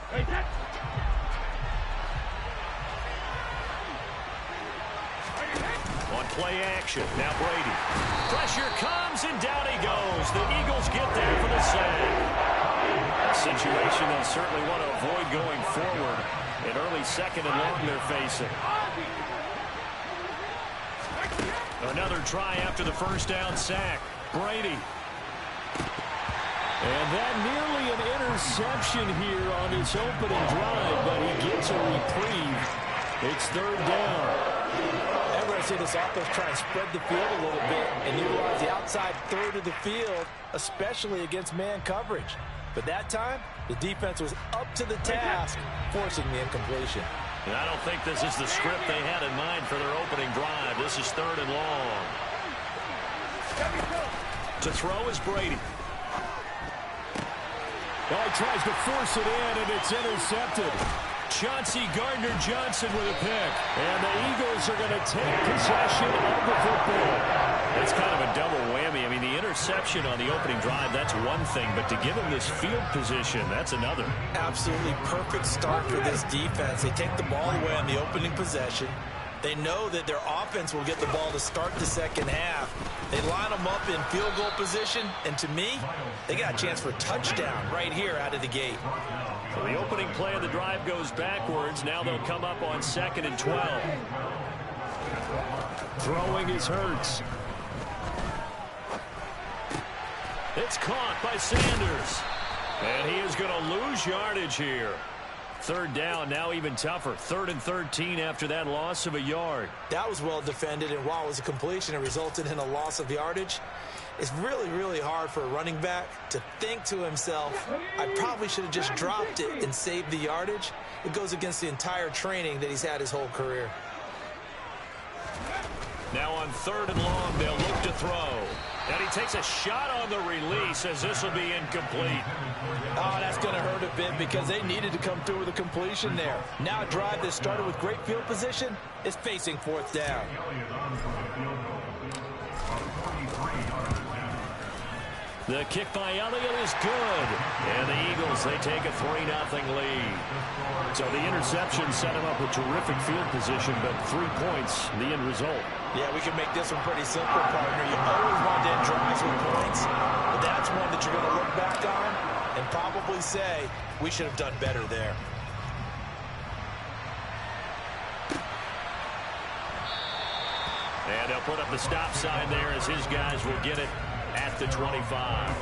On play action, now Brady. Pressure comes, and down he goes. The Eagles get there for the sack. A situation they'll certainly want to avoid going forward. An early second and long they're facing. Another try after the first down sack. Brady. And that nearly an interception here on his opening drive, but he gets a reprieve. It's third down. Ever see this offense try and spread the field a little bit and utilize the outside third of the field, especially against man coverage. But that time, the defense was up to the task, forcing the incompletion. And I don't think this is the script they had in mind for their opening drive. This is third and long. To throw is Brady. Oh, he tries to force it in, and it's intercepted. Chauncey Gardner-Johnson with a pick. And the Eagles are going to take possession of the football. That's kind of a double whammy. I mean, the interception on the opening drive, that's one thing. But to give him this field position, that's another. Absolutely perfect start for this defense. They take the ball away on the opening possession. They know that their offense will get the ball to start the second half. They line them up in field goal position. And to me, they got a chance for a touchdown right here out of the gate. So the opening play of the drive goes backwards. Now they'll come up on 2nd and 12. Throwing is Hurts. It's caught by Sanders. And he is going to lose yardage here. Third down, now even tougher. 3rd and 13 after that loss of a yard. That was well defended, and while it was a completion, it resulted in a loss of yardage. It's really, really hard for a running back to think to himself, I probably should have just dropped it and saved the yardage. It goes against the entire training that he's had his whole career. Now on 3rd and long, they'll look to throw. And he takes a shot on the release as this will be incomplete. Oh, that's going to hurt a bit because they needed to come through with a completion there. Now a drive that started with great field position is facing 4th down. The kick by Elliott is good. And the Eagles, they take a 3-0 lead. So the interception set him up with terrific field position, but 3 points, the end result. Yeah, we can make this one pretty simple, partner. You always want to end drives with points, but that's one that you're going to look back on and probably say, we should have done better there. And they'll put up the stop sign there as his guys will get it at the 25.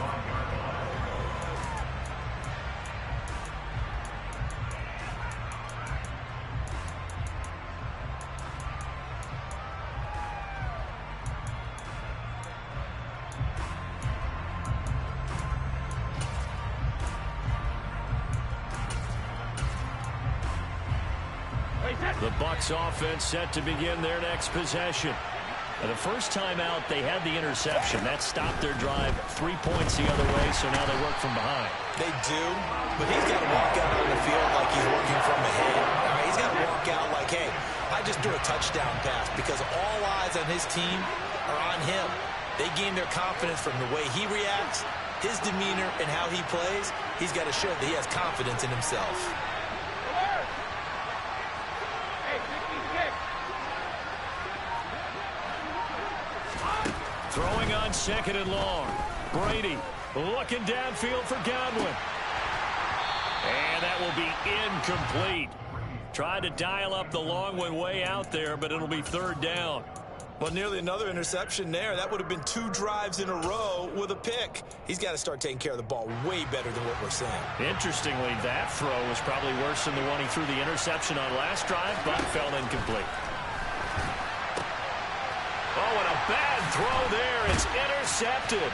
The Bucs offense set to begin their next possession. And the first time out, they had the interception. That stopped their drive 3 points the other way, so now they work from behind. They do, but he's got to walk out on the field like he's working from ahead. All right, he's got to walk out like, hey, I just threw a touchdown pass because all eyes on his team are on him. They gain their confidence from the way he reacts, his demeanor, and how he plays. He's got to show that he has confidence in himself. Throwing on 2nd and long. Brady looking downfield for Godwin. And that will be incomplete. Tried to dial up the long one way out there, but it'll be 3rd down. Well, nearly another interception there. That would have been 2 drives in a row with a pick. He's got to start taking care of the ball way better than what we're saying. Interestingly, that throw was probably worse than the one he threw the interception on last drive, but fell incomplete. Oh, and a bad throw there. It's intercepted.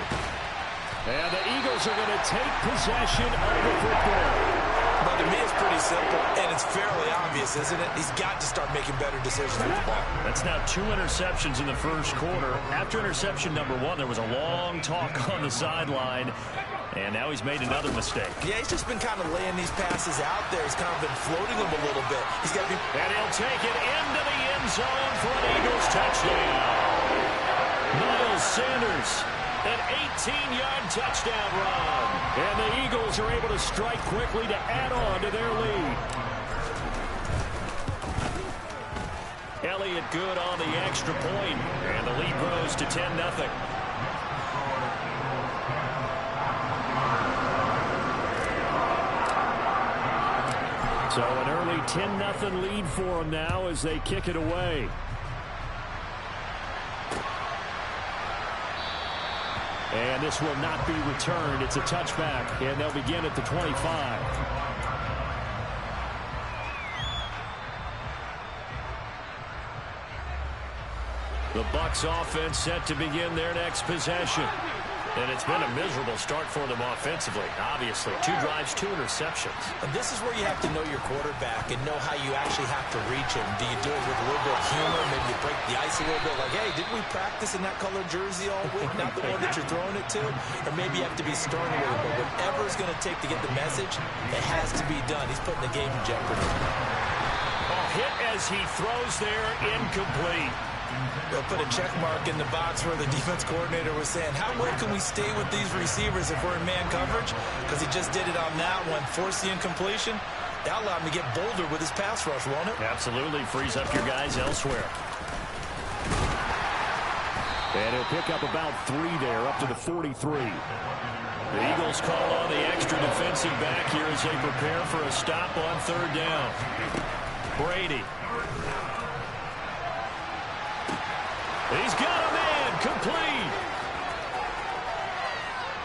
And the Eagles are going to take possession of the football. But to me, it's pretty simple, and it's fairly obvious, isn't it? He's got to start making better decisions with the ball. That's now 2 interceptions in the first quarter. After interception number 1, there was a long talk on the sideline, and now he's made another mistake. Yeah, he's just been kind of laying these passes out there. He's kind of been floating them a little bit. He's got to be... And he'll take it into the end zone for an Eagles touchdown. Miles Sanders, an 18-yard touchdown run. And the Eagles are able to strike quickly to add on to their lead. Elliott good on the extra point, and the lead grows to 10-0. So an early 10-0 lead for them now as they kick it away. And this will not be returned. It's a touchback, and they'll begin at the 25. The Bucs offense set to begin their next possession. And it's been a miserable start for them offensively, obviously. 2 drives, 2 interceptions. And this is where you have to know your quarterback and know how you actually have to reach him. Do you do it with a little bit of humor? Maybe you break the ice a little bit, like, hey, didn't we practice in that colored jersey all week? Not the one that you're throwing it to? Or maybe you have to be stern with it. But whatever it's going to take to get the message, it has to be done. He's putting the game in jeopardy. Hit as he throws there, incomplete. They'll put a check mark in the box where the defense coordinator was saying, how well can we stay with these receivers if we're in man coverage? Because he just did it on that one, forced the incompletion. That'll allow him to get bolder with his pass rush, won't it? Absolutely, frees up your guys elsewhere. And he'll pick up about 3 there, up to the 43. The Eagles call on the extra defensive back here as they prepare for a stop on 3rd down. Brady. He's got a man, complete.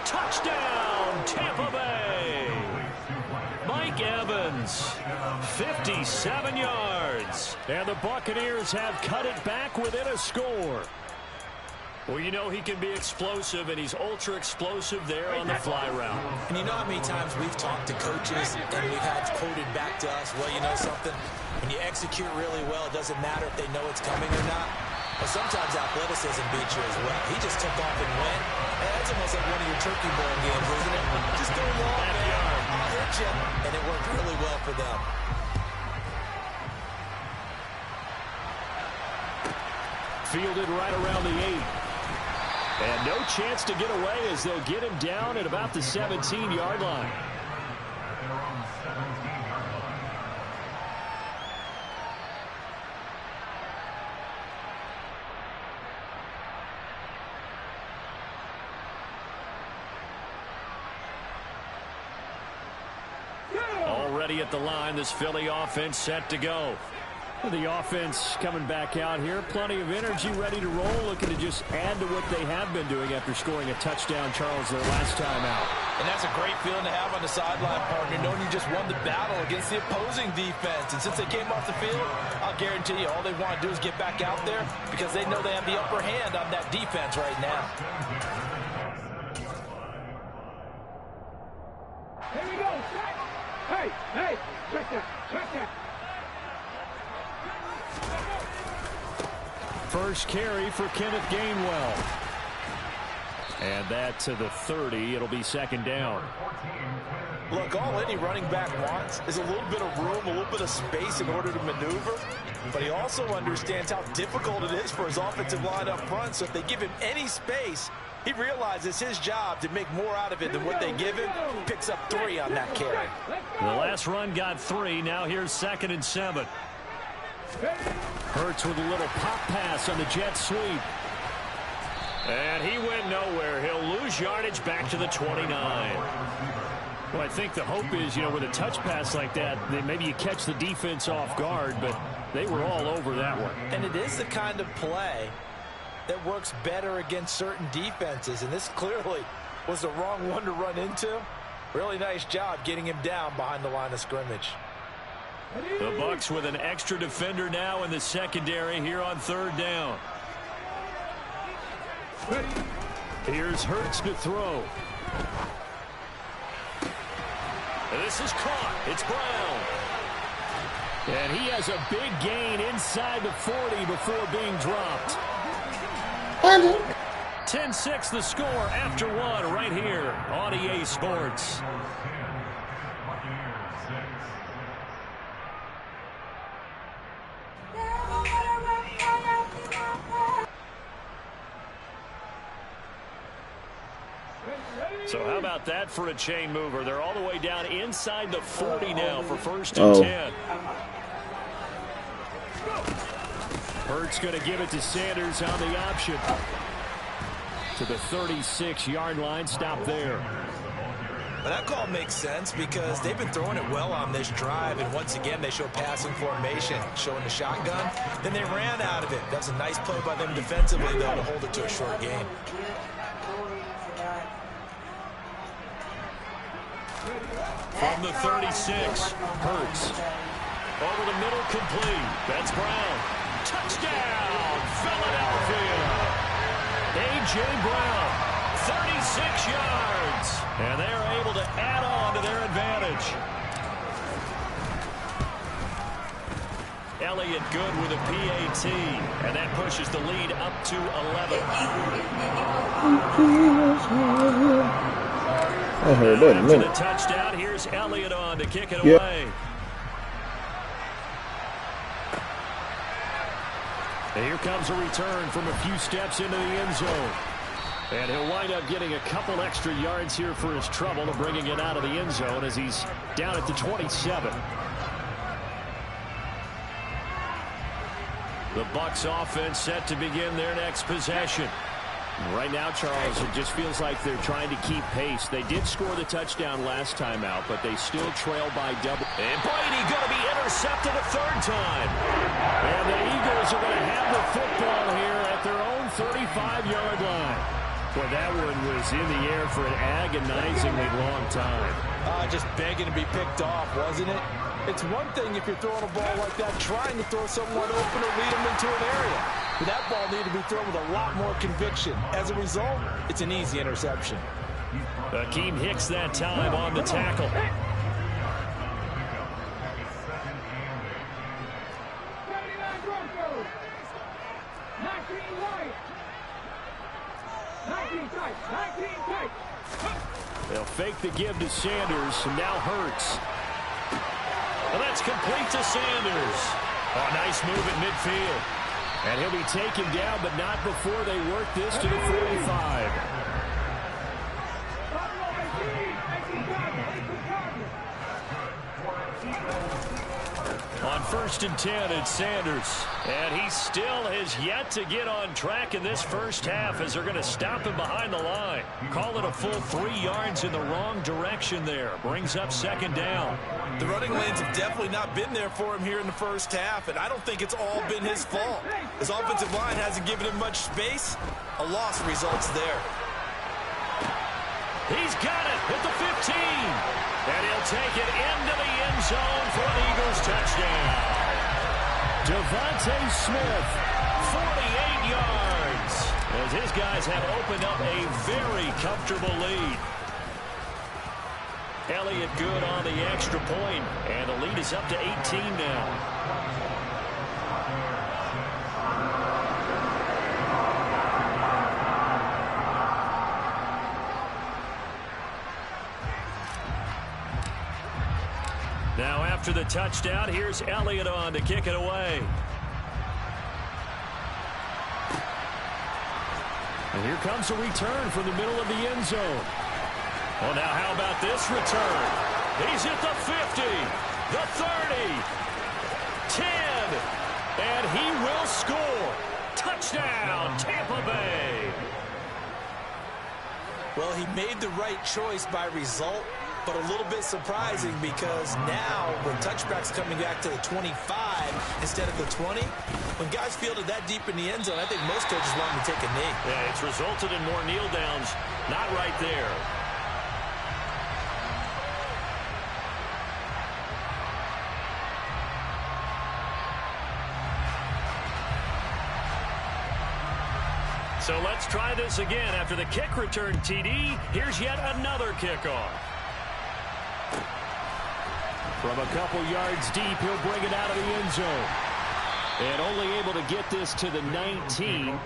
Touchdown, Tampa Bay. Mike Evans, 57 yards. And the Buccaneers have cut it back within a score. Well, you know he can be explosive, and he's ultra-explosive there on the fly route. And you know how many times we've talked to coaches and we've had quoted back to us, well, you know something? When you execute really well, it doesn't matter if they know it's coming or not. But sometimes athleticism beats you as well. He just took off and went. And that's almost like one of your turkey bowl games, isn't it? Just go long, man. I'll hit you. And it worked really well for them. Fielded right around the 8. And no chance to get away as they'll get him down at about the 17-yard line. Already at the line, this Philly offense set to go. The offense coming back out here. Plenty of energy, ready to roll, looking to just add to what they have been doing after scoring a touchdown, Charles, their last time out. And that's a great feeling to have on the sideline, partner, knowing you just won the battle against the opposing defense. And since they came off the field, I'll guarantee you all they want to do is get back out there because they know they have the upper hand on that defense right now. Here we go. Hey, check that. First carry for Kenneth Gainwell. And that to the 30. It'll be 2nd down. Look, all any running back wants is a little bit of room, a little bit of space in order to maneuver. But he also understands how difficult it is for his offensive line up front. So if they give him any space, he realizes his job to make more out of it than what they give him. Picks up 3 on that carry. The last run got 3. Now here's 2nd and 7. Hurts with a little pop pass on the jet sweep. And he went nowhere. He'll lose yardage back to the 29. Well, I think the hope is, with a touch pass like that, that maybe you catch the defense off guard, but they were all over that one. And it is the kind of play that works better against certain defenses, and this clearly was the wrong one to run into. Really nice job getting him down behind the line of scrimmage. The Bucs with an extra defender now in the secondary here on 3rd down. Here's Hurts to throw. This is caught. It's Brown. And he has a big gain inside the 40 before being dropped. 10-6 the score after 1 right here on EA Sports. Ready? So how about that for a chain mover? They're all the way down inside the 40 now for 1st and 10. Hurts going to give it to Sanders on the option. To the 36-yard line. Stop there. But that call makes sense because they've been throwing it well on this drive, and once again they show passing formation, showing the shotgun. Then they ran out of it. That was a nice play by them defensively, though, to hold it to a short game. From the 36, Hurts. Over the middle, complete. That's Brown. Touchdown, Philadelphia. A.J. Brown, 36 yards. And they're able to add on to their advantage. Elliott good with a PAT. And that pushes the lead up to 11. I heard that in a After minute. the touchdown, here's Elliott on to kick it away. And here comes a return from a few steps into the end zone. And he'll wind up getting a couple extra yards here for his trouble and bringing it out of the end zone as he's down at the 27. The Bucs offense set to begin their next possession. Right now, Charles, it just feels like they're trying to keep pace. They did score the touchdown last time out, but they still trail by double. And Brady going to be intercepted a third time. And the Eagles are going to have the football here at their own 35-yard line. Well, that one was in the air for an agonizingly long time. Just begging to be picked off, wasn't it? It's one thing if you're throwing a ball like that, trying to throw someone open or lead them into an area. But that ball needed to be thrown with a lot more conviction. As a result, it's an easy interception. Akeem Hicks that time on the tackle. 79 Broncos. 19 right. 19 tight. 19 tight. They'll fake the give to Sanders, and now Hurts. And that's complete to Sanders. Oh, nice move at midfield. And he'll be taken down, but not before they work this to the 45. On 1st and 10, it's Sanders. And he still has yet to get on track in this first half as they're going to stop him behind the line. Call it a full 3 yards in the wrong direction there. Brings up 2nd down. The running lanes have definitely not been there for him here in the first half, and I don't think it's all been his fault. His offensive line hasn't given him much space. A loss results there. He's got it at the 15. And he'll take it into the end zone for an Eagles touchdown. Devontae Smith, 48 yards. As his guys have opened up a very comfortable lead. Elliott good on the extra point, and the lead is up to 18 now. Now after the touchdown, here's Elliott on to kick it away. And here comes a return from the middle of the end zone. Well, now how about this return? He's at the 50, the 30, 10, and he will score. Touchdown, Tampa Bay. Well, he made the right choice by result, but a little bit surprising because now with touchbacks coming back to the 25 instead of the 20, when guys fielded that deep in the end zone, I think most coaches want him to take a knee. Yeah, it's resulted in more kneel downs. Not right there. So let's try this again. After the kick return, TD, here's yet another kickoff. From a couple yards deep, he'll bring it out of the end zone. And only able to get this to the 19.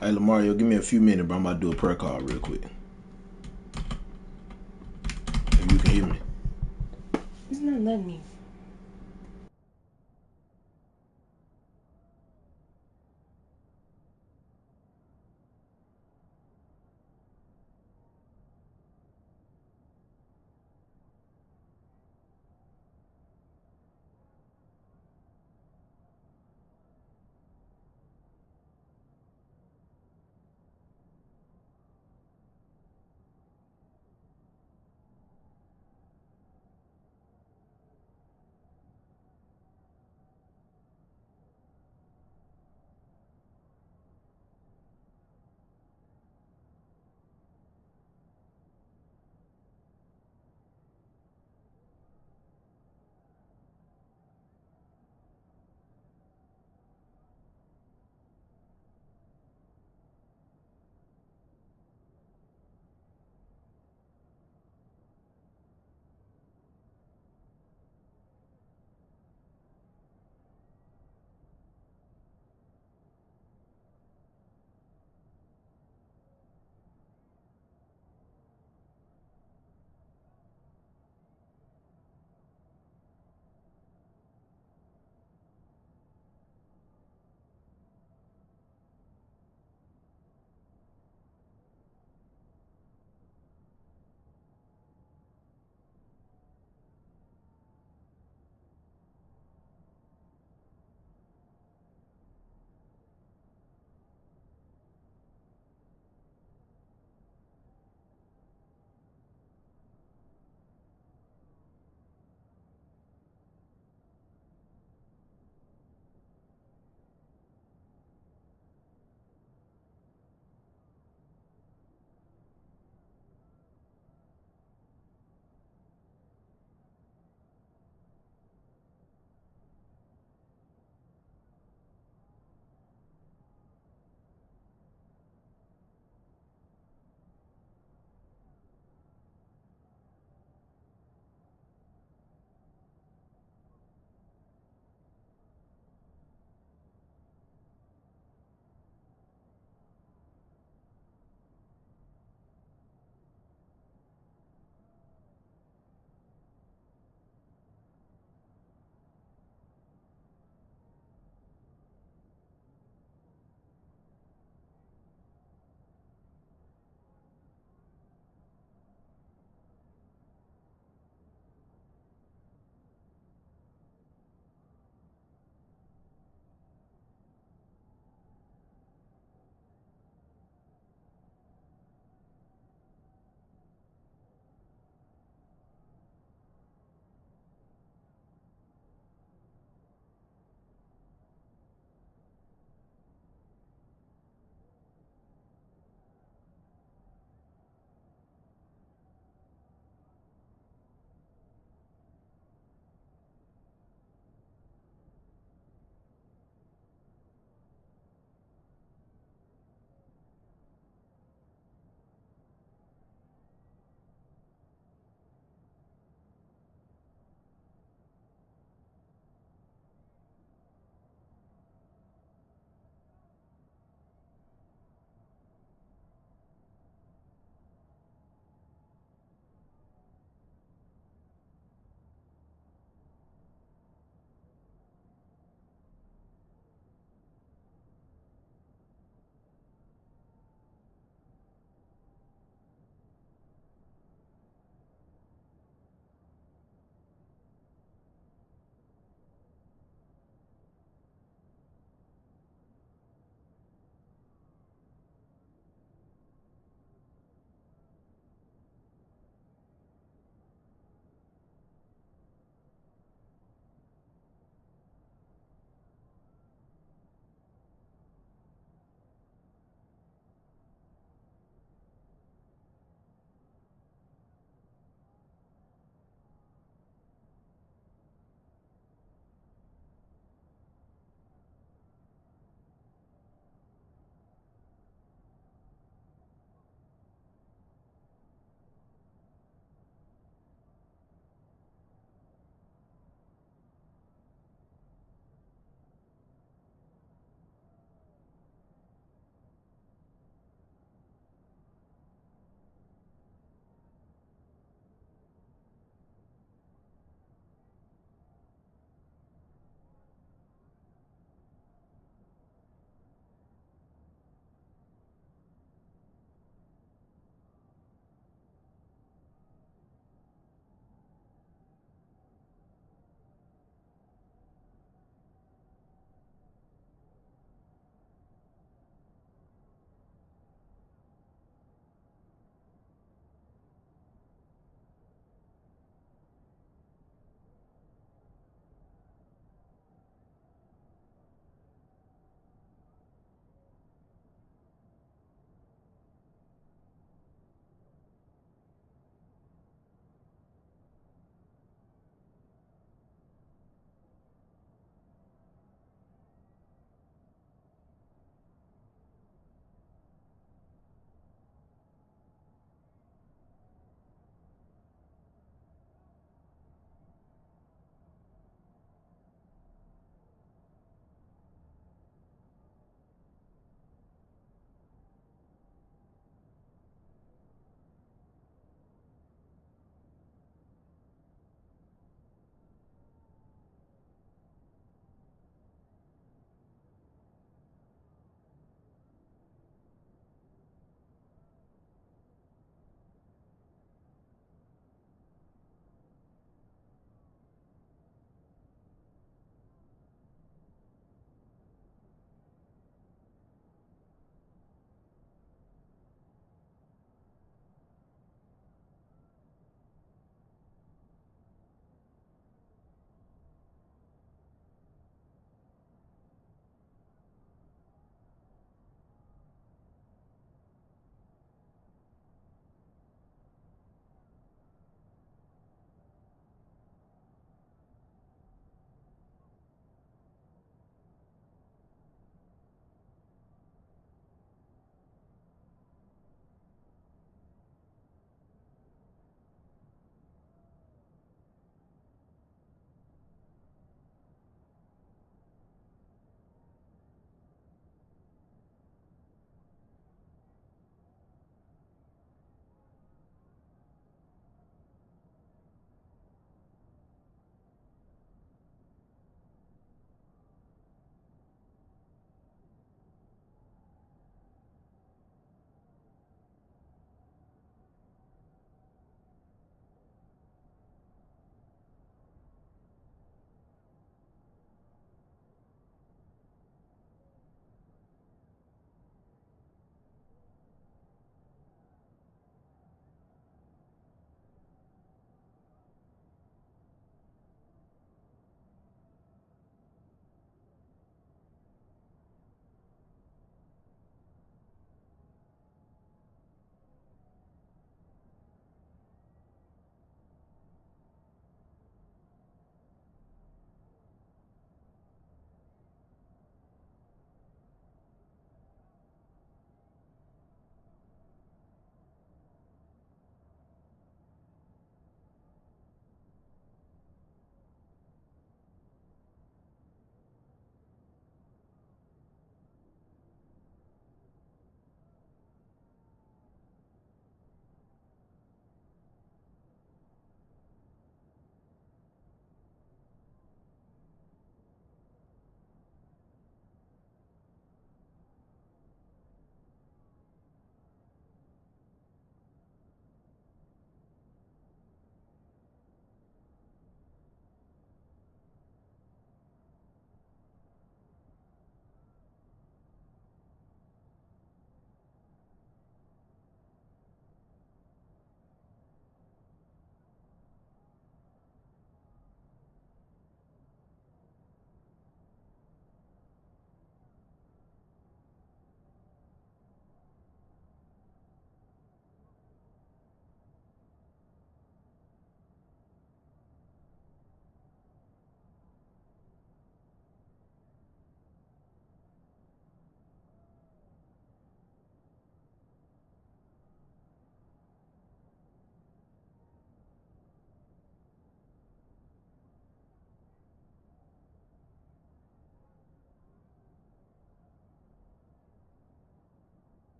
Hey, Lamario, give me a few minutes, bro. I'm about to do a prayer call real quick. If you can hear me. It's not letting me.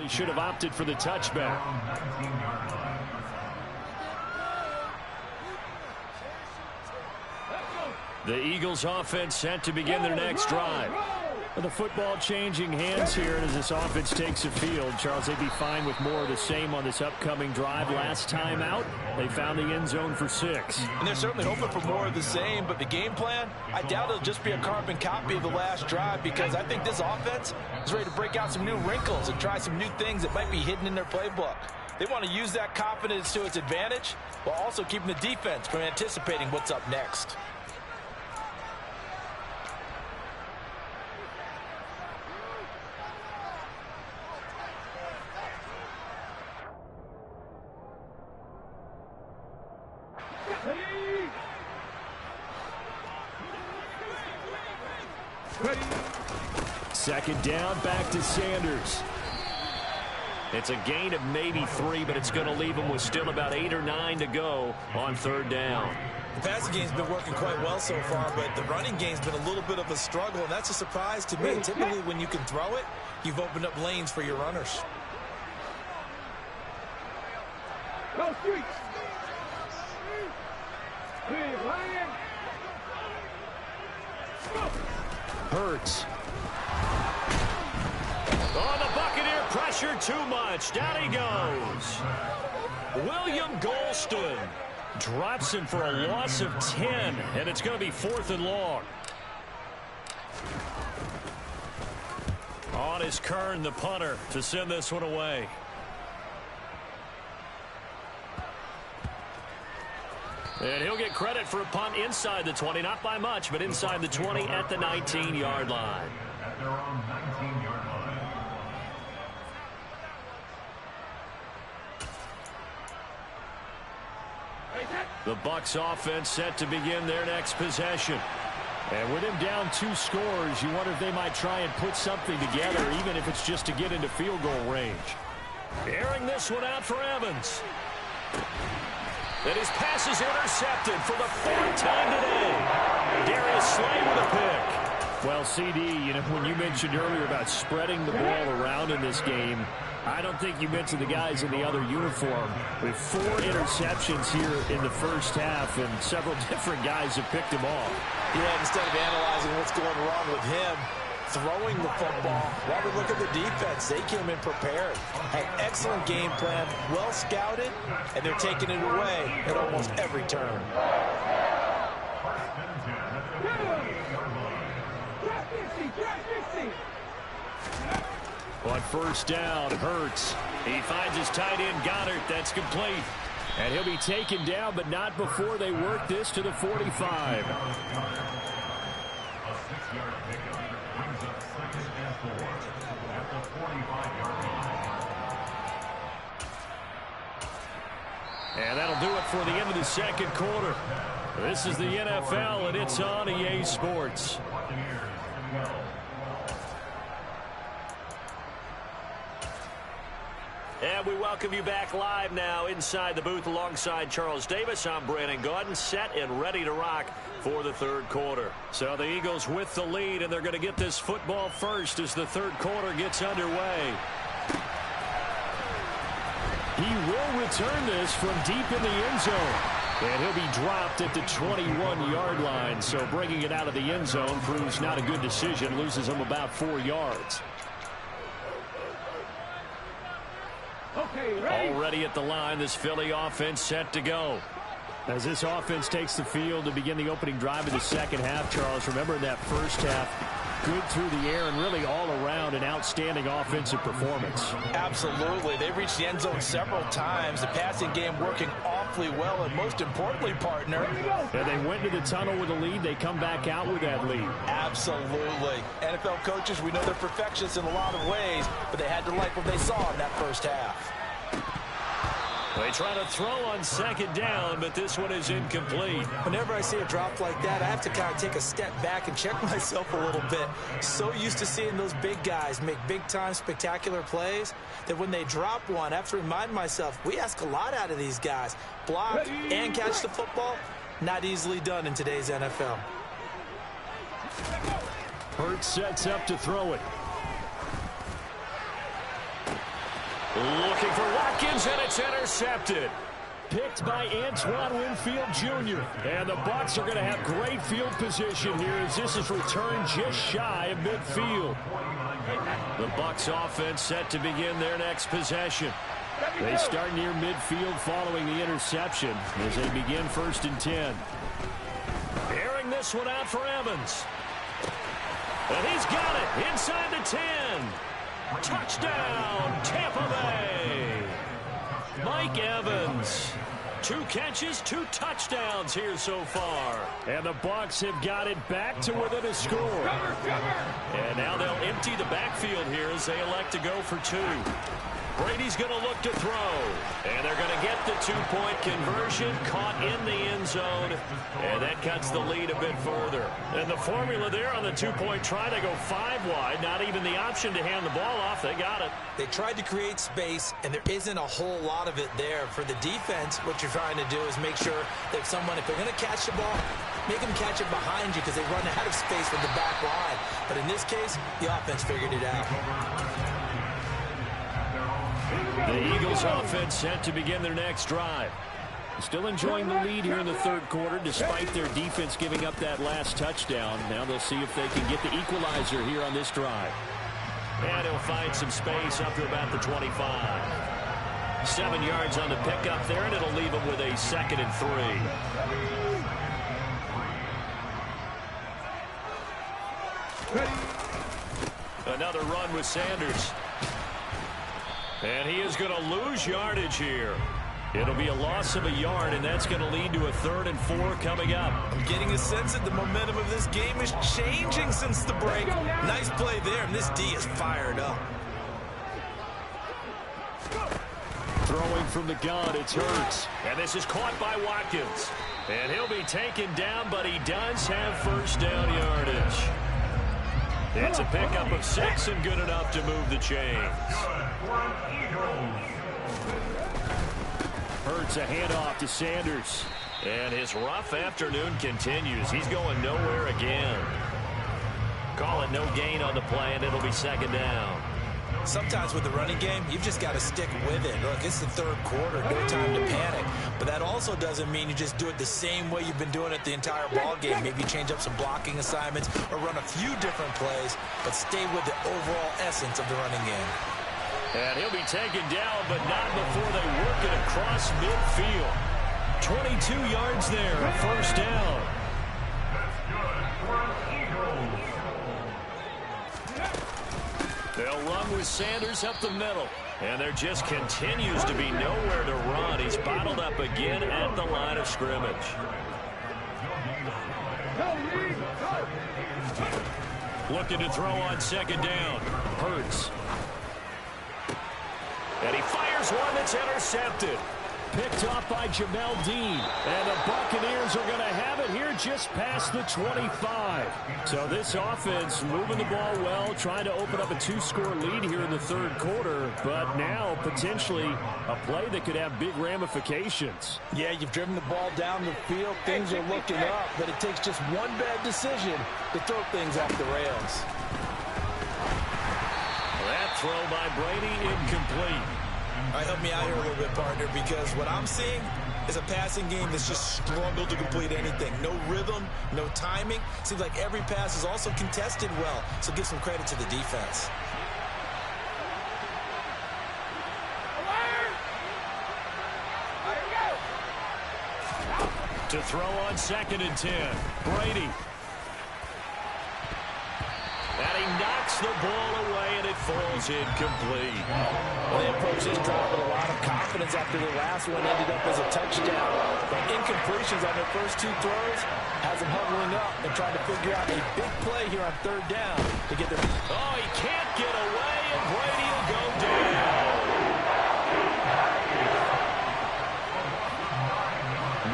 He should have opted for the touchback. The Eagles offense set to begin their next drive. The football changing hands here as this offense takes the field. Charles, they'd be fine with more of the same on this upcoming drive. Last time out, they found the end zone for 6. And they're certainly hoping for more of the same, but the game plan, I doubt it'll just be a carbon copy of the last drive, because I think this offense is ready to break out some new wrinkles and try some new things that might be hidden in their playbook. They want to use that confidence to its advantage while also keeping the defense from anticipating what's up next. Second down, back to Sanders. It's a gain of maybe 3, but it's going to leave them with still about 8 or 9 to go on third down. The passing game's been working quite well so far, but the running game's been a little bit of a struggle, and that's a surprise to me. Typically, when you can throw it, you've opened up lanes for your runners. Go streets. Big Lion. Hurts. Oh, the Buccaneer pressure too much. Down he goes. William Golston drops him for a loss of 10, and it's going to be 4th and long. On is Kern, the punter, to send this one away. And he'll get credit for a punt inside the 20, not by much, but inside the 20 at the 19-yard line. At their own 19-yard line. The Bucs offense set to begin their next possession. And with him down 2 scores, you wonder if they might try and put something together, even if it's just to get into field goal range. Airing this one out for Evans. And his pass is intercepted for the 4th time today. Darius Slay with a pick. Well, CD, you know, when you mentioned earlier about spreading the ball around in this game, I don't think you mentioned the guys in the other uniform. With 4 interceptions here in the first half, and several different guys have picked him off. Yeah, instead of analyzing what's going wrong with him, throwing the football, while we look at the defense, they came in prepared. Had excellent game plan, well scouted, and they're taking it away at almost every turn. On first down, Hurts. He finds his tight end, Goddard. That's complete. And he'll be taken down, but not before they work this to the 45. And that'll do it for the end of the second quarter. This is the NFL, and it's on EA Sports. And we welcome you back live now inside the booth alongside Charles Davis. I'm Brandon Gordon, set and ready to rock for the third quarter. So the Eagles with the lead, and they're going to get this football first as the third quarter gets underway. He will return this from deep in the end zone. And he'll be dropped at the 21-yard line. So bringing it out of the end zone proves not a good decision. Loses him about 4 yards. Already at the line, this Philly offense set to go. As this offense takes the field to begin the opening drive of the second half, Charles, remember in that first half, good through the air and really all around an outstanding offensive performance. Absolutely. They reached the end zone several times. The passing game working awfully well, and most importantly, partner. And they went into the tunnel with a lead. They come back out with that lead. Absolutely. NFL coaches, we know they're perfectionists in a lot of ways, but they had to like what they saw in that first half. They try to throw on second down, but this one is incomplete. Whenever I see a drop like that, I have to kind of take a step back and check myself a little bit. So used to seeing those big guys make big-time spectacular plays that when they drop one, I have to remind myself, we ask a lot out of these guys. Block and catch the football, not easily done in today's NFL. Hurts sets up to throw it. Looking for Watkins, and it's intercepted. Picked by Antoine Winfield Jr. And the Bucs are going to have great field position here as this is returned just shy of midfield. The Bucs offense set to begin their next possession. They start near midfield following the interception as they begin 1st and 10. Airing this one out for Evans. And he's got it inside the 10. Touchdown, Tampa Bay. Mike Evans. 2 catches, 2 touchdowns here so far. And the Bucs have got it back to within a score. And now they'll empty the backfield here as they elect to go for 2. Brady's going to look to throw. And they're going to get the 2-point conversion, caught in the end zone. And that cuts the lead a bit further. And the formula there on the 2-point try to go 5 wide. Not even the option to hand the ball off. They got it. They tried to create space, and there isn't a whole lot of it there. For the defense, what you're trying to do is make sure that someone, if they're going to catch the ball, make them catch it behind you because they run out of space with the back line. But in this case, the offense figured it out. The Eagles offense set to begin their next drive. Still enjoying the lead here in the 3rd quarter despite their defense giving up that last touchdown. Now they'll see if they can get the equalizer here on this drive. And he'll find some space up to about the 25. 7 yards on the pickup there, and it'll leave him with a 2nd and 3. Another run with Sanders. And he is going to lose yardage here. It'll be a loss of a yard, and that's going to lead to a 3rd and 4 coming up. I'm getting a sense that the momentum of this game is changing since the break. Nice play there, and this D is fired up. Throwing from the gun, it's Hurts. And this is caught by Watkins. And he'll be taken down, but he does have 1st down yardage. It's a pickup of 6 and good enough to move the chains. Hurts a handoff to Sanders. And his rough afternoon continues. He's going nowhere again. Call it no gain on the play, and it'll be 2nd down. Sometimes with the running game, you've just got to stick with it. Look, it's the 3rd quarter, no time to panic. But that also doesn't mean you just do it the same way you've been doing it the entire ball game. Maybe change up some blocking assignments or run a few different plays, but stay with the overall essence of the running game. And he'll be taken down, but not before they work it across midfield. 22 yards there, a 1st down. They'll run with Sanders up the middle. And there just continues to be nowhere to run. He's bottled up again at the line of scrimmage. Looking to throw on 2nd down. Hurts. And he fires one that's intercepted. Picked off by Jamel Dean. And the Buccaneers are going to have it here just past the 25. So this offense moving the ball well, trying to open up a 2-score lead here in the 3rd quarter. But now potentially a play that could have big ramifications. Yeah, you've driven the ball down the field. Things are looking up, but it takes just one bad decision to throw things off the rails. That throw by Brady incomplete. All right, help me out here a little bit, partner, because what I'm seeing is a passing game that's just struggled to complete anything. No rhythm, no timing. Seems like every pass is also contested well, so give some credit to the defense. To throw on 2nd and 10. Brady. And he knocks the ball away, and it falls incomplete. Well, they approached this drive with a lot of confidence after the last one ended up as a touchdown. But incompletions on their first 2 throws has them huddling up and trying to figure out a big play here on 3rd down to get their... Oh, he can't get away, and Brady will go down.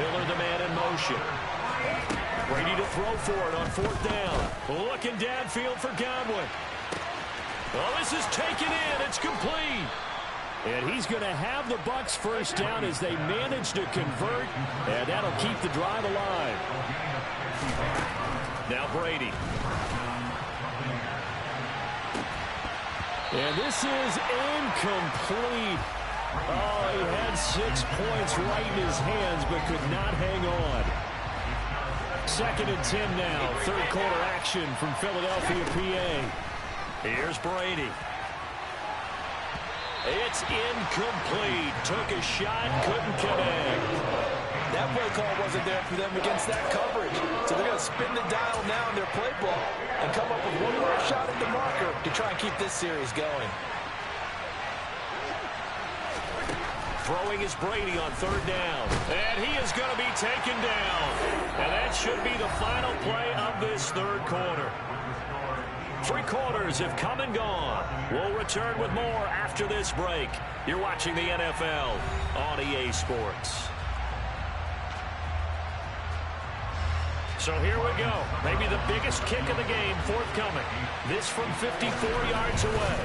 Miller, the man in motion. Brady to throw for it on 4th down. Looking downfield for Godwin. Oh, this is taken in. It's complete. And he's going to have the Bucs 1st down as they manage to convert, and that'll keep the drive alive. Now Brady. And this is incomplete. Oh, he had 6 points right in his hands, but could not hang on. 2nd and 10 now. Third quarter action from Philadelphia, PA. Here's Brady. It's incomplete. Took a shot, couldn't connect. That play call wasn't there for them against that coverage. So they're going to spin the dial now in their playbook and come up with one more shot at the marker to try and keep this series going. Throwing is Brady on 3rd down. And he is going to be taken down. And that should be the final play of this 3rd quarter. 3 quarters have come and gone. We'll return with more after this break. You're watching the NFL on EA Sports. So here we go. Maybe the biggest kick of the game forthcoming. This from 54 yards away.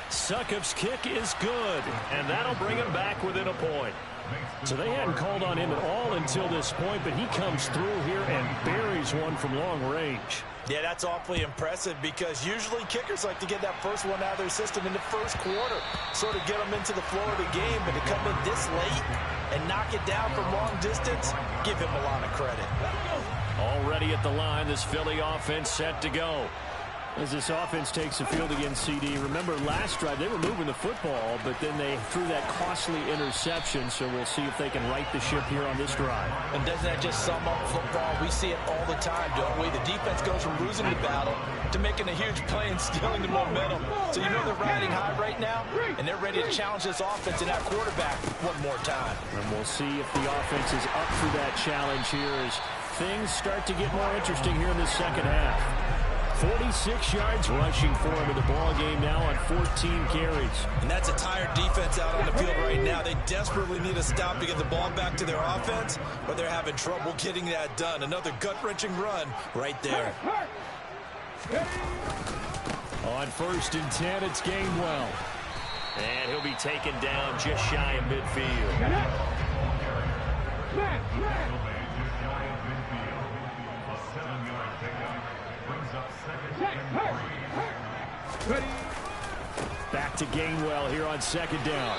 Succop's kick is good, and that'll bring him back within a point. So they hadn't called on him at all until this point, but he comes through here and buries one from long range. Yeah, that's awfully impressive because usually kickers like to get that first one out of their system in the first quarter, sort of get them into the flow of the game, but to come in this late and knock it down from long distance, give him a lot of credit. Already at the line, this Philly offense set to go. As this offense takes the field against CD, remember last drive they were moving the football, but then they threw that costly interception, so we'll see if they can right the ship here on this drive. And doesn't that just sum up football? We see it all the time, don't we? The defense goes from losing the battle to making a huge play and stealing the momentum. So you know they're riding high right now, and they're ready to challenge this offense and that quarterback one more time. And we'll see if the offense is up for that challenge here as things start to get more interesting here in the second half. 46 yards rushing for him in the ball game now on 14 carries. And that's a tired defense out on the field right now. They desperately need a stop to get the ball back to their offense, but they're having trouble getting that done. Another gut-wrenching run right there. On 1st and 10, it's Gainwell. And he'll be taken down just shy of midfield. Back to Gainwell here on 2nd down.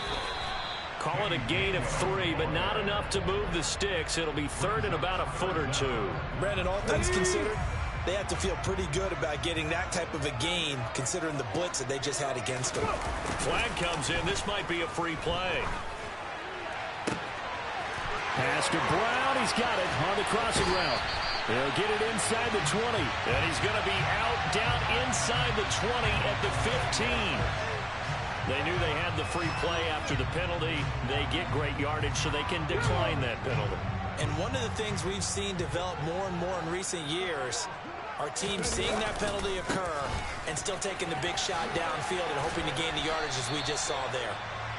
Call it a gain of 3, but not enough to move the sticks. It'll be 3rd and about a foot or 2. Brandon, all things considered, they have to feel pretty good about getting that type of a gain, considering the blitz that they just had against them. Flag comes in. This might be a free play. Pass to Brown. He's got it on the crossing route. He'll get it inside the 20. And he's going to be out, down inside the 20 at the 15. They knew they had the free play after the penalty. They get great yardage, so they can decline that penalty. And one of the things we've seen develop more and more in recent years are teams seeing that penalty occur and still taking the big shot downfield and hoping to gain the yardage as we just saw there.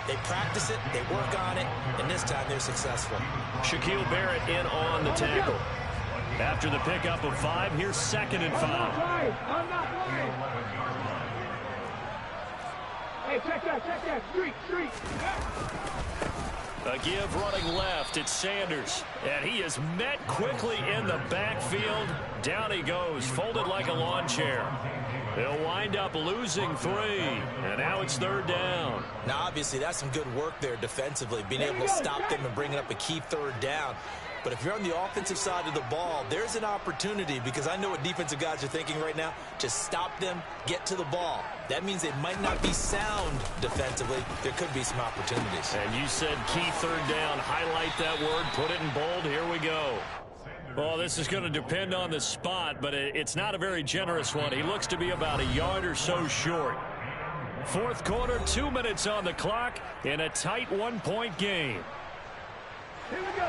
They practice it, they work on it, and this time they're successful. Shaquille Barrett in on the tackle. After the pickup of 5, here's 2nd and 5. I'm not playing. Hey, check that. Street. A give running left. It's Sanders. And he is met quickly in the backfield. Down he goes, folded like a lawn chair. They'll wind up losing 3. And now it's 3rd down. Now, obviously, that's some good work there defensively, being able to stop them and bringing up a key 3rd down. But if you're on the offensive side of the ball, there's an opportunity, because I know what defensive guys are thinking right now. Just stop them, get to the ball. That means they might not be sound defensively. There could be some opportunities. And you said key 3rd down. Highlight that word. Put it in bold. Here we go. Well, this is going to depend on the spot, but it's not a very generous one. He looks to be about a yard or so short. 4th quarter, 2 minutes on the clock in a tight 1-point game. Here we go.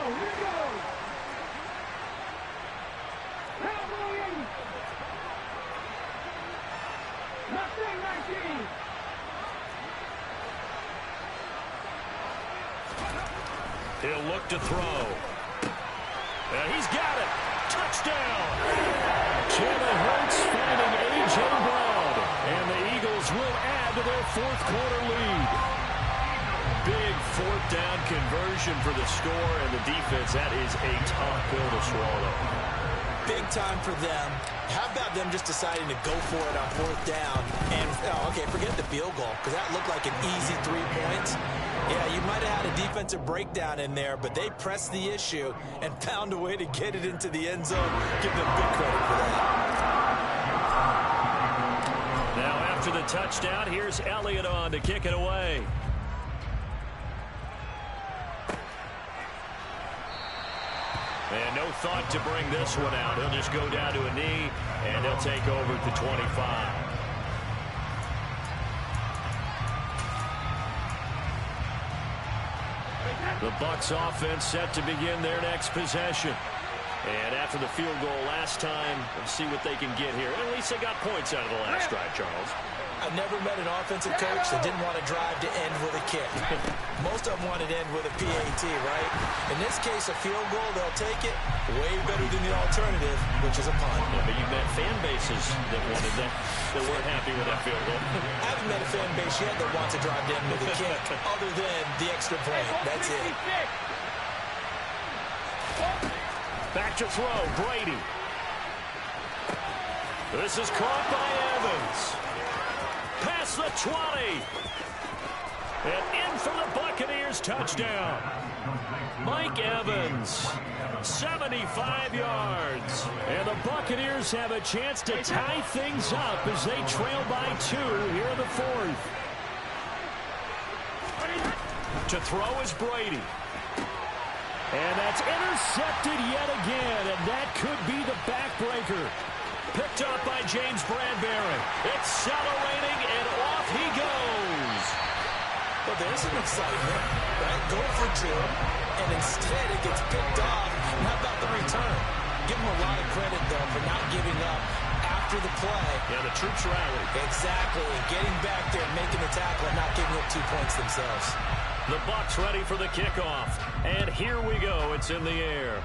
Cowboy 80. Mustang 19. He'll look to throw. And he's got it. Touchdown. Jalen Hurts finding A.J. Brown. And the Eagles will add to their 4th quarter lead. Big 4th down conversion for the score, and the defense, that is a tough pill to swallow. big time for them. How about them just deciding to go for it on 4th down? And, okay, forget the field goal, because that looked like an easy 3 points. Yeah, you might have had a defensive breakdown in there, but they pressed the issue and found a way to get it into the end zone. Give them big credit for that. Now after the touchdown, here's Elliott on to kick it away. And no thought to bring this one out. He'll just go down to a knee, and he'll take over at the 25. The Bucs offense set to begin their next possession. And after the field goal last time, let's see what they can get here. At least they got points out of the last drive, Charles. I've never met an offensive coach that didn't want to drive to end with a kick. Most of them want to end with a PAT, right? In this case, a field goal, they'll take it. Way better than the alternative, which is a punt. Yeah, but you've met fan bases that wanted that weren't happy with that field goal. I haven't met a fan base yet that wants to drive to end with a kick, other than the extra point. That's it. Back to throw, Brady. This is caught by Evans. Past the 20. And in for the Buccaneers touchdown. Mike Evans, 75 yards. And the Buccaneers have a chance to tie things up as they trail by 2 here in the 4th. To throw is Brady. And that's intercepted yet again, and that could be the backbreaker. Picked up by James Bradbury. Accelerating, and off he goes. Well, there's some excitement, right? Go for 2, and instead it gets picked off. And how about the return? Give him a lot of credit, though, for not giving up after the play. Yeah, the troops rallied. Exactly. Getting back there, making the tackle, and not giving up 2 points themselves. The Bucs ready for the kickoff. And here we go. It's in the air.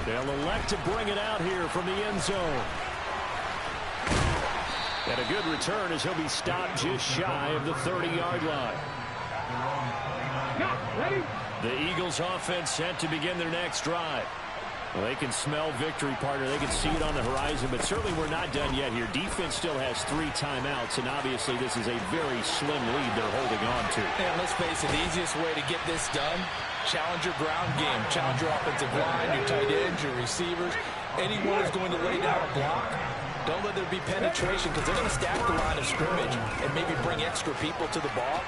They'll elect to bring it out here from the end zone. And a good return as he'll be stopped just shy of the 30-yard line. Ready? The Eagles offense set to begin their next drive. Well, they can smell victory, partner. They can see it on the horizon, but certainly we're not done yet here. Defense still has 3 timeouts, and obviously this is a very slim lead they're holding on to. And let's face it, the easiest way to get this done, challenge your ground game. Challenge your offensive line, your tight ends, your receivers. Anyone who's going to lay down a block, don't let there be penetration, because they're going to stack the line of scrimmage and maybe bring extra people to the ball.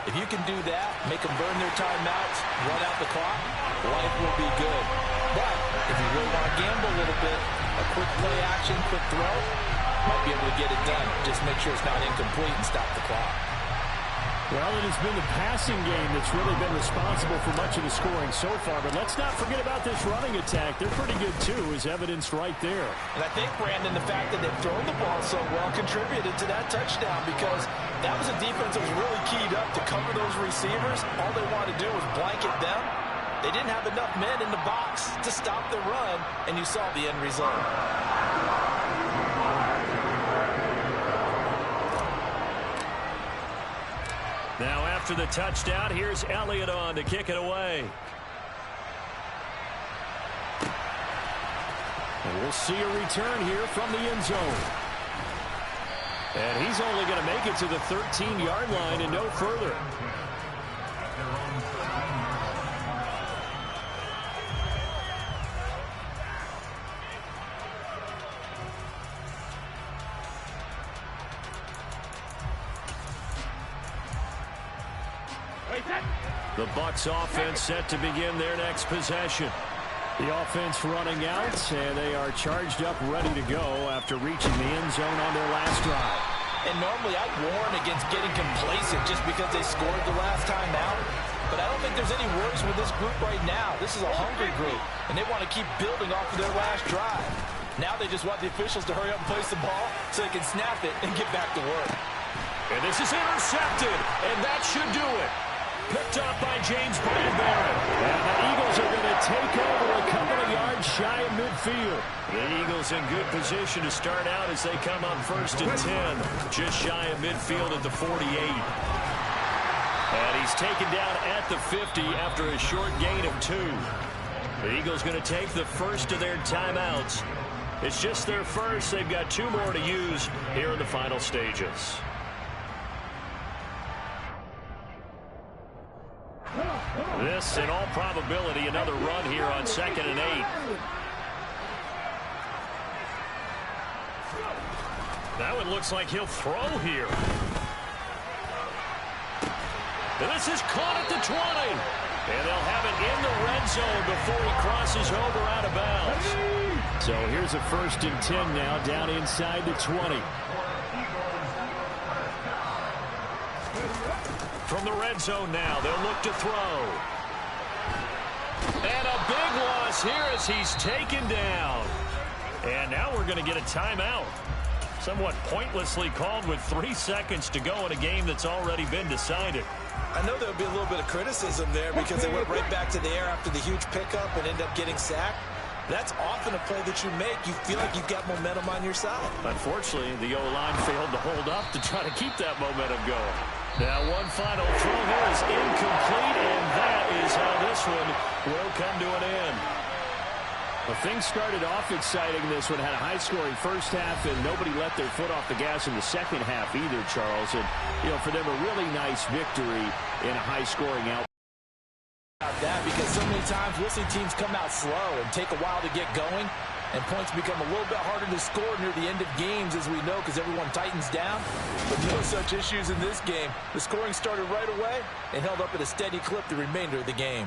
If you can do that, make them burn their timeouts, run out the clock, life will be good. But if you really want to gamble a little bit, a quick play action, quick throw, might be able to get it done. Just make sure it's not incomplete and stop the clock. Well, it has been the passing game that's really been responsible for much of the scoring so far. But let's not forget about this running attack. They're pretty good, too, as evidenced right there. And I think, Brandon, the fact that they've thrown the ball so well contributed to that touchdown, because that was a defense that was really keyed up to cover those receivers. All they wanted to do was blanket them. They didn't have enough men in the box to stop the run, and you saw the end result. Now after the touchdown, here's Elliott on to kick it away. And we'll see a return here from the end zone. And he's only going to make it to the 13-yard line and no further. The Bucs offense set to begin their next possession. The offense running out, and they are charged up, ready to go after reaching the end zone on their last drive. And normally I'd warn against getting complacent just because they scored the last time out. But I don't think there's any worries with this group right now. This is a hungry group, and they want to keep building off of their last drive. Now they just want the officials to hurry up and place the ball so they can snap it and get back to work. And this is intercepted, and that should do it. Picked up by James Bradbury. And the Eagles are going to take over a couple of yards shy of midfield. The Eagles in good position to start out as they come up 1st and 10. Just shy of midfield at the 48. And he's taken down at the 50 after a short gain of 2. The Eagles going to take the first of their timeouts. It's just their first. They've got 2 more to use here in the final stages. This, in all probability, another run here on 2nd and 8. That one looks like he'll throw here. And this is caught at the 20. And they'll have it in the red zone before he crosses over out of bounds. So here's a 1st and 10 now, down inside the 20. From the red zone now, they'll look to throw. And a big loss here as he's taken down. And now we're going to get a timeout. Somewhat pointlessly called with 3 seconds to go in a game that's already been decided. I know there'll be a little bit of criticism there because they went right back to the air after the huge pickup and ended up getting sacked. That's often a play that you make. You feel like you've got momentum on your side. Unfortunately, the O-line failed to hold up to try to keep that momentum going. Now one final throw here is incomplete, and that is how this one will come to an end. Well, things started off exciting. This one had a high-scoring first half, and nobody let their foot off the gas in the second half either, Charles. And, you know, for them, a really nice victory in a high-scoring out. That because so many times we'll see teams come out slow and take a while to get going, and points become a little bit harder to score near the end of games, as we know, because everyone tightens down. But no such issues in this game. The scoring started right away and held up at a steady clip the remainder of the game.